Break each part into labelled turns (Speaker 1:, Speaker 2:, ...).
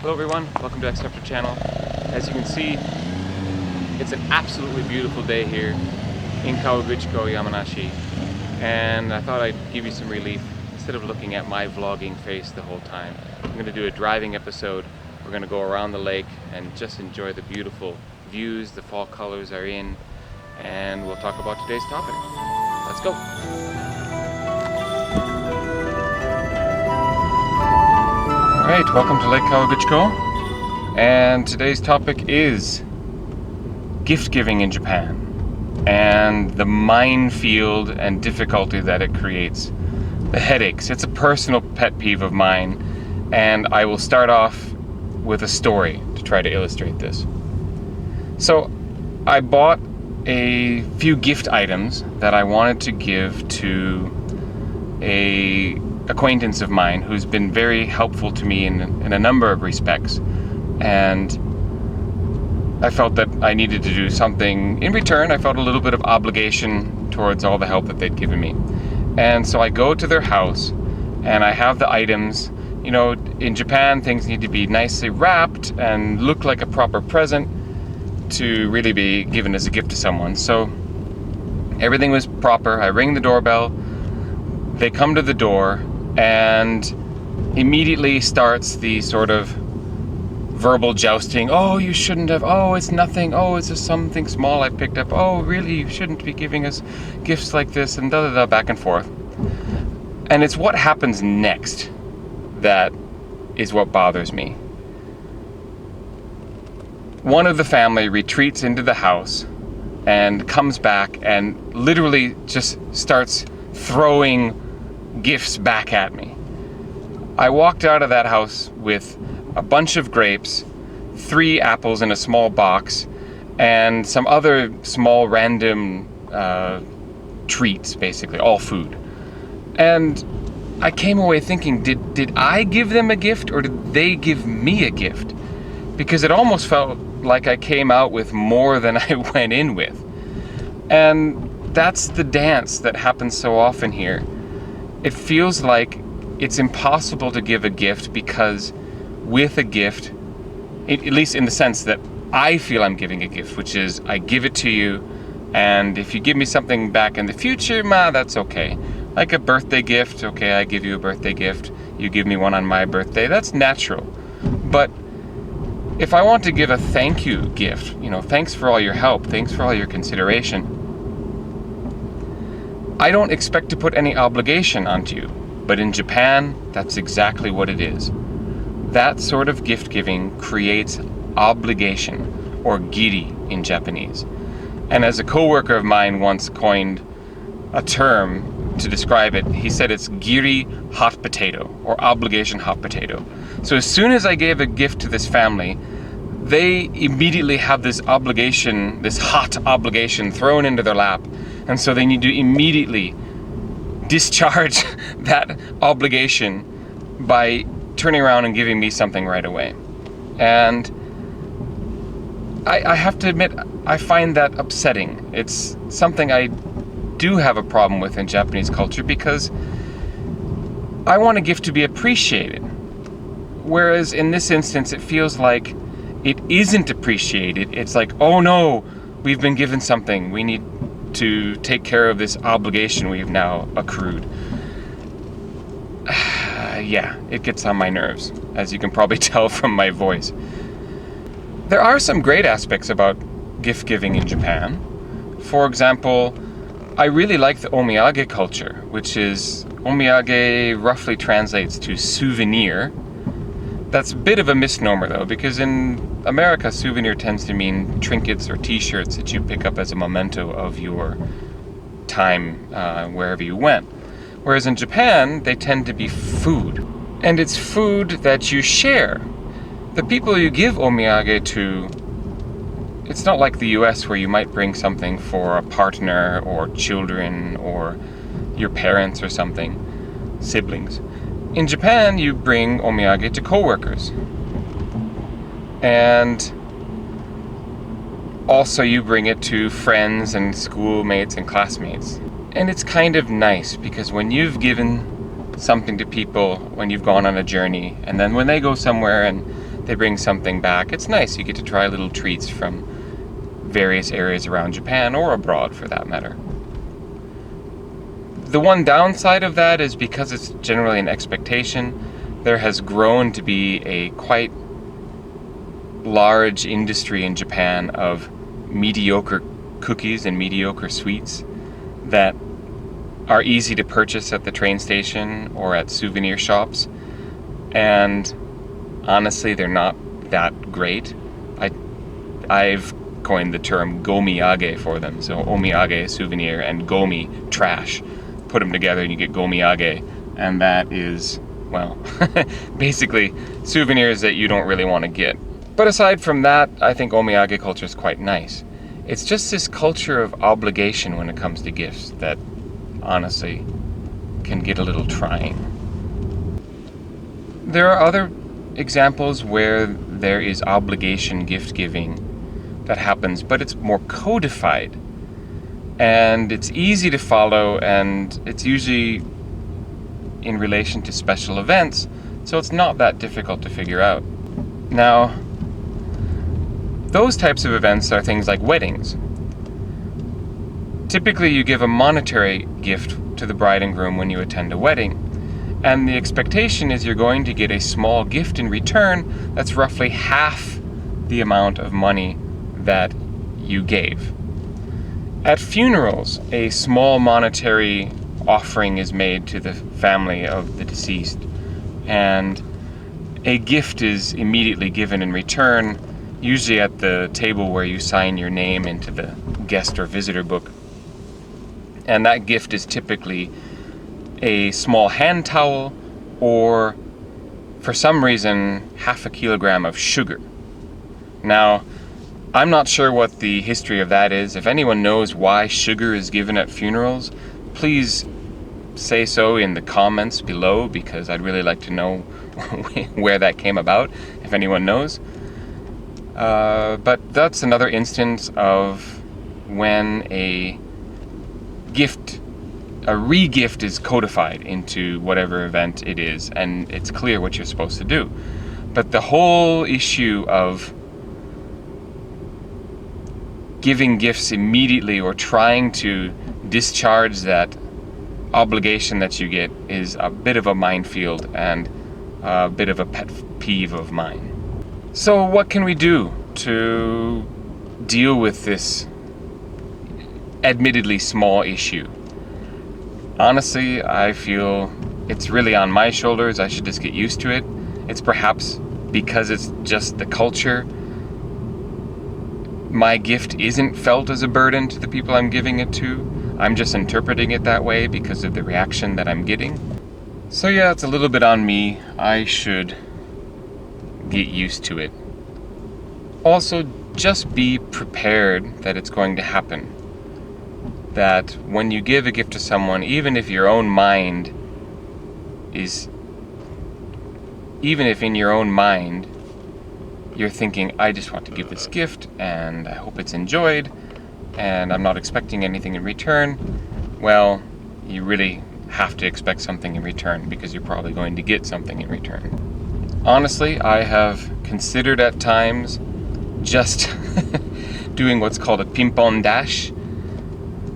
Speaker 1: Hello everyone, welcome to X Factor channel. As you can see, it's an absolutely beautiful day here in Kawaguchi, Yamanashi, and I thought I'd give you some relief instead of looking at my vlogging face the whole time. I'm going to do a driving episode. We're going to go around the lake and just enjoy the beautiful views the fall colors are in, and we'll talk about today's topic. Let's go! Alright, welcome to Lake Kawaguchi, and today's topic is gift giving in Japan and the minefield and difficulty that it creates, the headaches. It's a personal pet peeve of mine, and I will start off with a story to try to illustrate this. So I bought a few gift items that I wanted to give to a acquaintance of mine who's been very helpful to me in a number of respects, and I felt that I needed to do something in return. I felt a little bit of obligation towards all the help that they'd given me, and so I go to their house and I have the items. You know, in Japan things need to be nicely wrapped and look like a proper present to really be given as a gift to someone. So everything was proper. I ring the doorbell, they come to the door, and immediately starts the sort of verbal jousting. Oh, you shouldn't have. Oh, it's nothing. Oh, it's just something small I picked up. Oh, really, you shouldn't be giving us gifts like this, and da-da-da, back and forth. And it's what happens next that is what bothers me. One of the family retreats into the house and comes back and literally just starts throwing gifts back at me. I walked out of that house with a bunch of grapes, 3 apples in a small box, and some other small random treats, basically, all food. And I came away thinking, did I give them a gift or did they give me a gift? Because it almost felt like I came out with more than I went in with. And that's the dance that happens so often here. It feels like it's impossible to give a gift because with a gift, at least in the sense that I feel I'm giving a gift, which is I give it to you, and if you give me something back in the future, that's okay. Like a birthday gift, okay, I give you a birthday gift, you give me one on my birthday, that's natural. But if I want to give a thank you gift, thanks for all your help, thanks for all your consideration, I don't expect to put any obligation onto you, but in Japan, that's exactly what it is. That sort of gift giving creates obligation, or giri in Japanese. And as a coworker of mine once coined a term to describe it, he said it's giri hot potato, or obligation hot potato. So as soon as I gave a gift to this family, they immediately have this obligation, this hot obligation thrown into their lap. And so they need to immediately discharge that obligation by turning around and giving me something right away. And I have to admit, I find that upsetting. It's something I do have a problem with in Japanese culture because I want a gift to be appreciated. Whereas in this instance, it feels like it isn't appreciated. It's like, oh no, we've been given something. We need to take care of this obligation we've now accrued. Yeah, it gets on my nerves, as you can probably tell from my voice. There are some great aspects about gift giving in Japan. For example, I really like the omiyage culture, which is, omiyage roughly translates to souvenir. That's a bit of a misnomer though, because in America, souvenir tends to mean trinkets or t-shirts that you pick up as a memento of your time wherever you went. Whereas in Japan, they tend to be food. And it's food that you share. The people you give omiyage to, it's not like the US where you might bring something for a partner or children or your parents or something, siblings. In Japan, you bring omiyage to coworkers. And also you bring it to friends and schoolmates and classmates. And it's kind of nice because when you've given something to people, when you've gone on a journey, and then when they go somewhere and they bring something back. It's nice. You get to try little treats from various areas around Japan, or abroad for that matter. The one downside of that is because it's generally an expectation, there has grown to be a quite large industry in Japan of mediocre cookies and mediocre sweets that are easy to purchase at the train station or at souvenir shops, and honestly they're not that great. I've coined the term gomiyage for them. So omiyage, souvenir, and gomi, trash. Put them together and you get gomiyage, and that is, well, basically souvenirs that you don't really want to get. But aside from that, I think omiyage culture is quite nice. It's just this culture of obligation when it comes to gifts that honestly can get a little trying. There are other examples where there is obligation gift giving that happens, but it's more codified and it's easy to follow, and it's usually in relation to special events, so it's not that difficult to figure out. Now, those types of events are things like weddings. Typically you give a monetary gift to the bride and groom when you attend a wedding, and the expectation is you're going to get a small gift in return that's roughly half the amount of money that you gave. At funerals, a small monetary offering is made to the family of the deceased, and a gift is immediately given in return, usually at the table where you sign your name into the guest or visitor book. And that gift is typically a small hand towel, or for some reason, 0.5 kilogram of sugar. Now, I'm not sure what the history of that is. If anyone knows why sugar is given at funerals, please say so in the comments below, because I'd really like to know where that came about, if anyone knows. But that's another instance of when a re-gift is codified into whatever event it is, and it's clear what you're supposed to do. But the whole issue of giving gifts immediately or trying to discharge that obligation that you get is a bit of a minefield and a bit of a pet peeve of mine. So what can we do to deal with this admittedly small issue? Honestly, I feel it's really on my shoulders. I should just get used to it. It's perhaps because it's just the culture. My gift isn't felt as a burden to the people I'm giving it to. I'm just interpreting it that way because of the reaction that I'm getting. So yeah, it's a little bit on me. I should get used to it. Also, just be prepared that it's going to happen. That when you give a gift to someone, even if in your own mind you're thinking, I just want to give this gift and I hope it's enjoyed and I'm not expecting anything in return, well, you really have to expect something in return, because you're probably going to get something in return. Honestly, I have considered at times just doing what's called a ping-pong dash,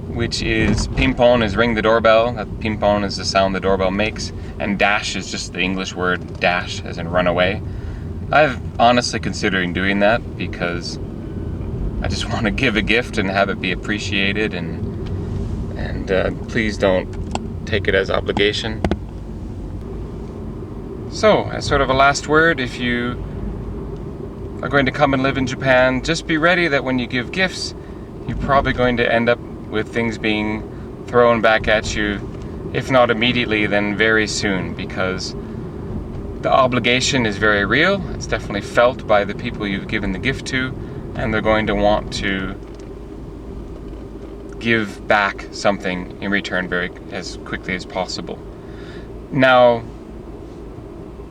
Speaker 1: which is, ping-pong is ring the doorbell, that ping-pong is the sound the doorbell makes, and dash is just the English word dash, as in run away. I've honestly considering doing that because I just want to give a gift and have it be appreciated, and please don't take it as obligation. So, as sort of a last word, if you are going to come and live in Japan, just be ready that when you give gifts, you're probably going to end up with things being thrown back at you, if not immediately, then very soon, because the obligation is very real. It's definitely felt by the people you've given the gift to, and they're going to want to give back something in return as quickly as possible. Now,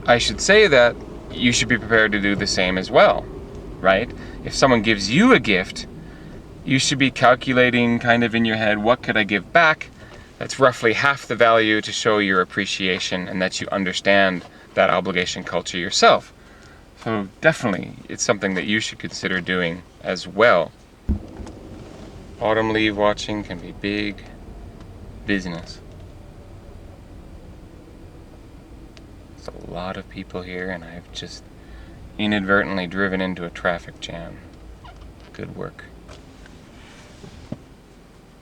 Speaker 1: I should say that you should be prepared to do the same as well, right? If someone gives you a gift, you should be calculating kind of in your head, what could I give back that's roughly half the value to show your appreciation and that you understand that obligation culture yourself. So definitely, it's something that you should consider doing as well. Autumn leaf watching can be big business. There's a lot of people here, and I've just inadvertently driven into a traffic jam. Good work.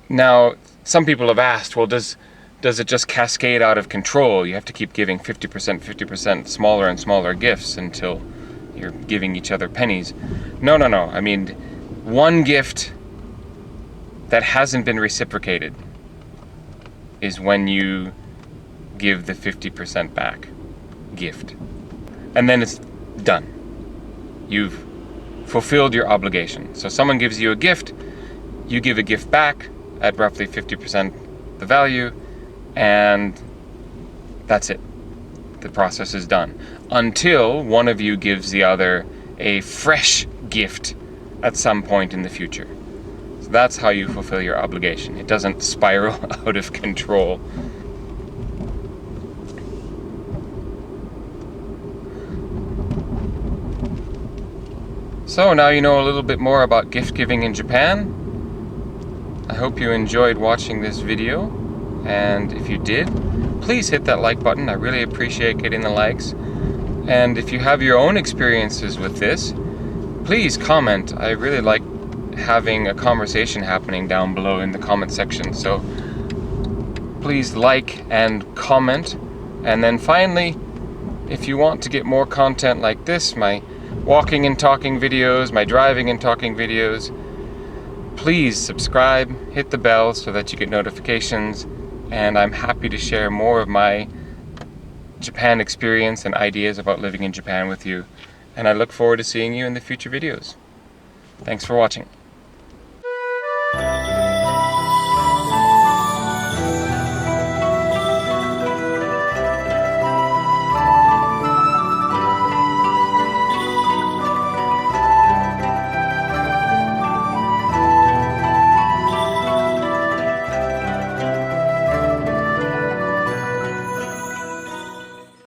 Speaker 1: Now, some people have asked, well, does it just cascade out of control? You have to keep giving 50%, smaller and smaller gifts until you're giving each other pennies. No. I mean, one gift that hasn't been reciprocated is when you give the 50% back gift. And then it's done. You've fulfilled your obligation. So someone gives you a gift, you give a gift back at roughly 50% the value, and that's it. The process is done. Until one of you gives the other a fresh gift at some point in the future. So that's how you fulfill your obligation. It doesn't spiral out of control. So now you know a little bit more about gift giving in Japan. I hope you enjoyed watching this video, and if you did, please hit that like button. I really appreciate getting the likes. And if you have your own experiences with this, please comment. I really like having a conversation happening down below in the comment section. So please like and comment. And then finally, if you want to get more content like this, my walking and talking videos, my driving and talking videos, please subscribe, hit the bell so that you get notifications, and I'm happy to share more of my Japan experience and ideas about living in Japan with you. And I look forward to seeing you in the future videos. Thanks for watching.